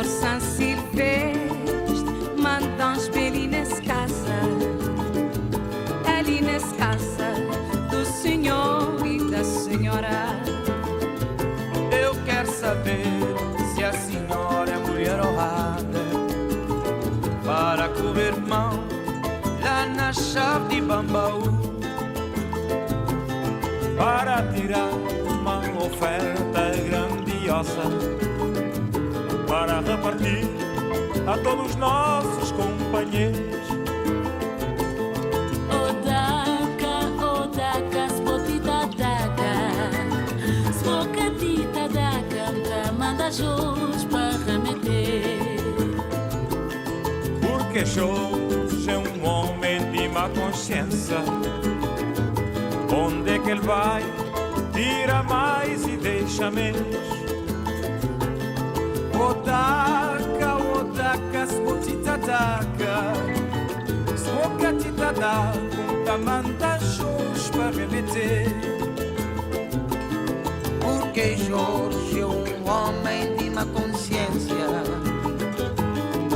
São Silvestre, manda um espelho nessa casa, ali nessa casa do senhor e da senhora. Eu quero saber se a senhora é mulher honrada para comer mão lá na chave de Bambaú, para tirar uma oferta grandiosa para repartir a todos os nossos companheiros. Odaka, spotita daca, spocatita daca, manda jus para remeter. Porque Jorge é um homem de má consciência. Onde é que ele vai? Tira mais e deixa menos. Odaka, spotita daca, spocatita daca, manda jus para remeter. Porque Jorge é um homem de má consciência.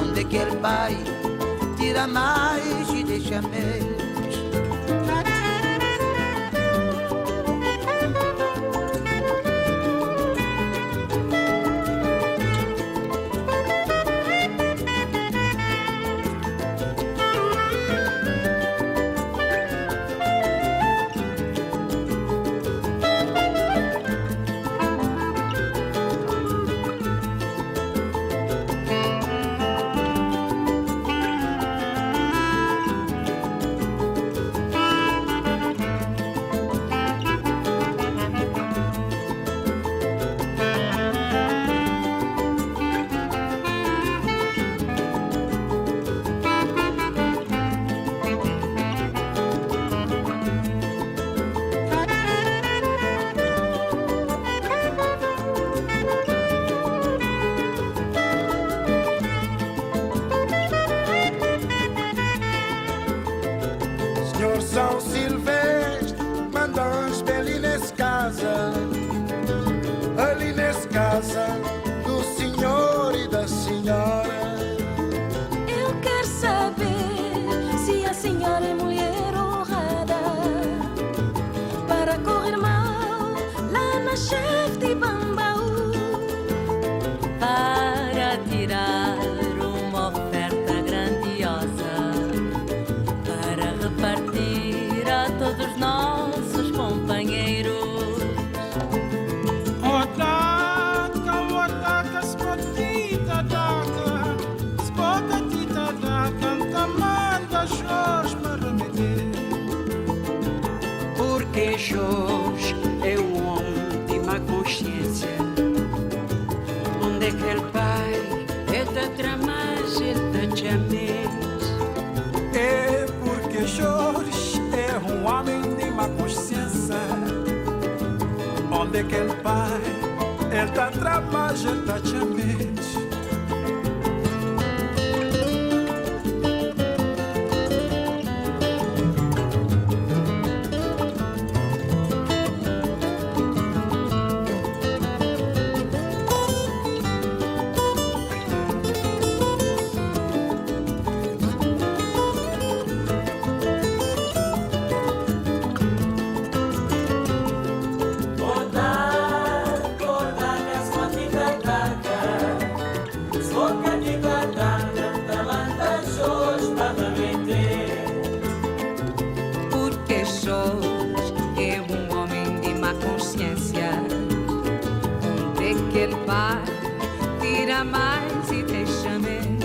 Onde é que ele vai? Tira mais e deixa menos. Senhor São Silvestre, manda um espelho nessa casa, ali nessa casa do senhor e da senhora. Eu quero saber se a senhora é mulher honrada para correr mal lá na chave de Bambaú, Para tirar uma oferta grandiosa para repartir a todos os nossos companheiros. Odaka, spotita daca, spocatita daca, manda jus para remeter. Porque Jorge é um homem de má consciência. Onde é que ele vai? Ele te tramas, ele te chames. É porque Jorge é um homem de má consciência. Onde é que ele vai? Ele tá trabalhando, ele tá chamando. porque Jorge é um homem de má consciência. Onde é que ele vai? Tira mais e deixa menos.